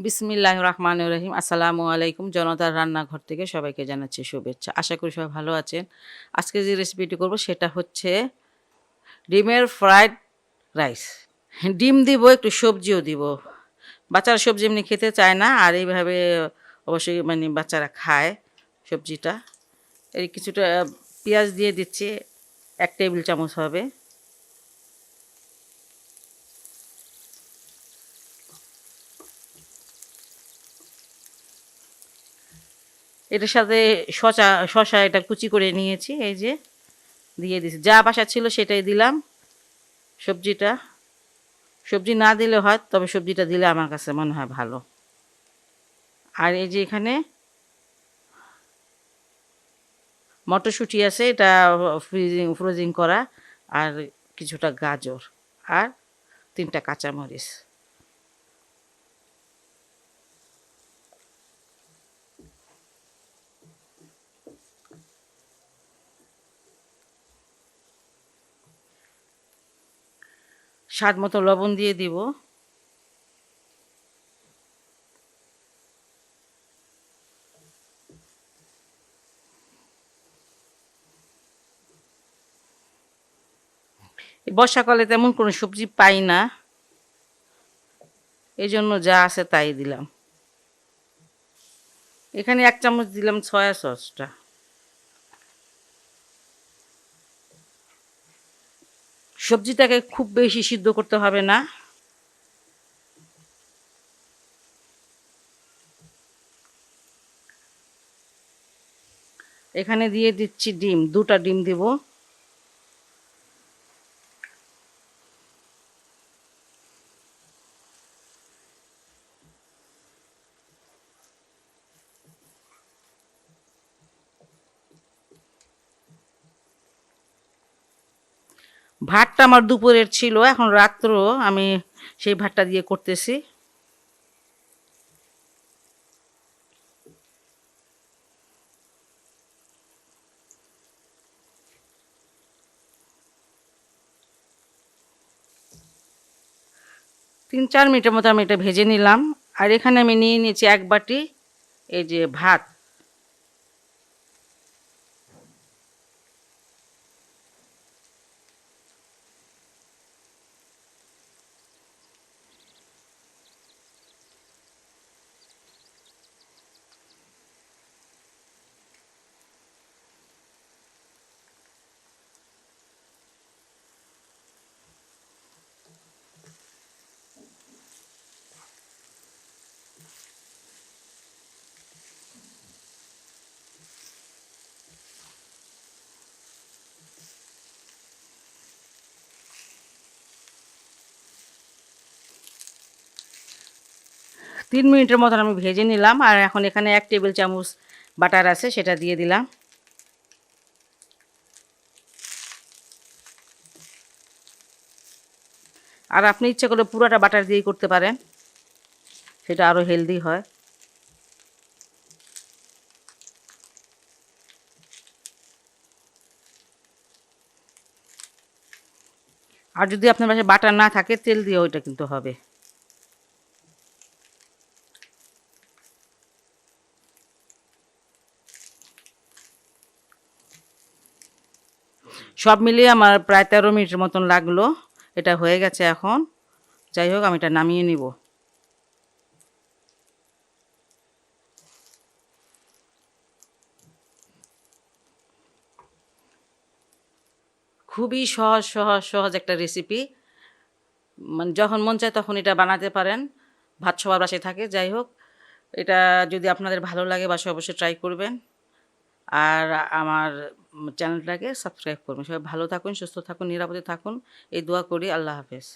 বিসমিল্লাহির রহমানির রহিম। আসসালামু আলাইকুম। জনতার রান্নাঘর থেকে সবাইকে জানাচ্ছি শুভেচ্ছা। আশা করি সবাই ভালো আছেন। আজকে যে রেসিপিটি করব সেটা হচ্ছে ডিমের ফ্রাইড রাইস। ডিম দিব, একটু সবজিও দিব। বাচ্চারা সবজি এমনি খেতে চায় না, আর এইভাবে অবশ্যই মানে বাচ্চারা খায় সবজিটা। এই কিছুটা পেঁয়াজ দিয়ে দিচ্ছি, 1 টেবিল চামচ হবে। এটার সাথে শসা এটা কুচি করে নিয়েছি, এই যে দিয়ে দিছি। যা বাসা ছিল সেটাই দিলাম। সবজি না দিলে হয়, তবে সবজিটা দিলে আমার কাছে মনে হয় ভালো। আর এই যে এখানে মটরশুঁটি আছে, এটা ফ্রোজিং করা, আর কিছুটা গাজর, আর 3টা কাঁচামরিচ। স্বাদ মতো লবণ দিয়ে দিব। বর্ষাকালে তেমন কোনো সবজি পাই না, এই জন্য যা আছে তাই দিলাম। এখানে 1 চামচ দিলাম সয়া সসটা। সবজিটাকে খুব বেশি সিদ্ধ করতে হবে না। এখানে দিয়ে দিচ্ছি ডিম, 2টা ডিম দিব। ভাতটা আমার দুপুরের ছিল, এখন রাত্র আমি সেই ভাতটা দিয়ে করতেছি। তিন চার মিনিটের মতো আমি এটা ভেজে নিলাম। আর এখানে আমি নিয়ে নিয়েছি 1 বাটি এই যে ভাত। তিন মিনিটের মতন আমি ভেজে নিলাম। আর এখন এখানে 1 টেবিল চামচ বাটার আছে, সেটা দিয়ে দিলাম। আর আপনি ইচ্ছা করলে পুরোটা বাটার দিয়েই করতে পারেন, সেটা আরও হেলদি হয়। আর যদি আপনার বাসায় বাটার না থাকে, তেল দিয়ে ওইটা কিন্তু হবে। সব মিলিয়ে আমার প্রায় 13 মিনিটের মতন লাগলো। এটা হয়ে গেছে এখন। যাই হোক, আমি এটা নামিয়ে নিব। খুবই সহজ একটা রেসিপি। মানে যখন মন চায় তখন এটা বানাতে পারেন। ভাত সবার বাসায় থাকে। যাই হোক, এটা যদি আপনাদের ভালো লাগে বাসায় অবশ্যই ট্রাই করবেন। আর আমার চ্যানেলটাকে সাবস্ক্রাইব করবেন। সবাই ভালো থাকুন, সুস্থ থাকুন, নিরাপদে থাকুন, এই দোয়া করি। আল্লাহ হাফেজ।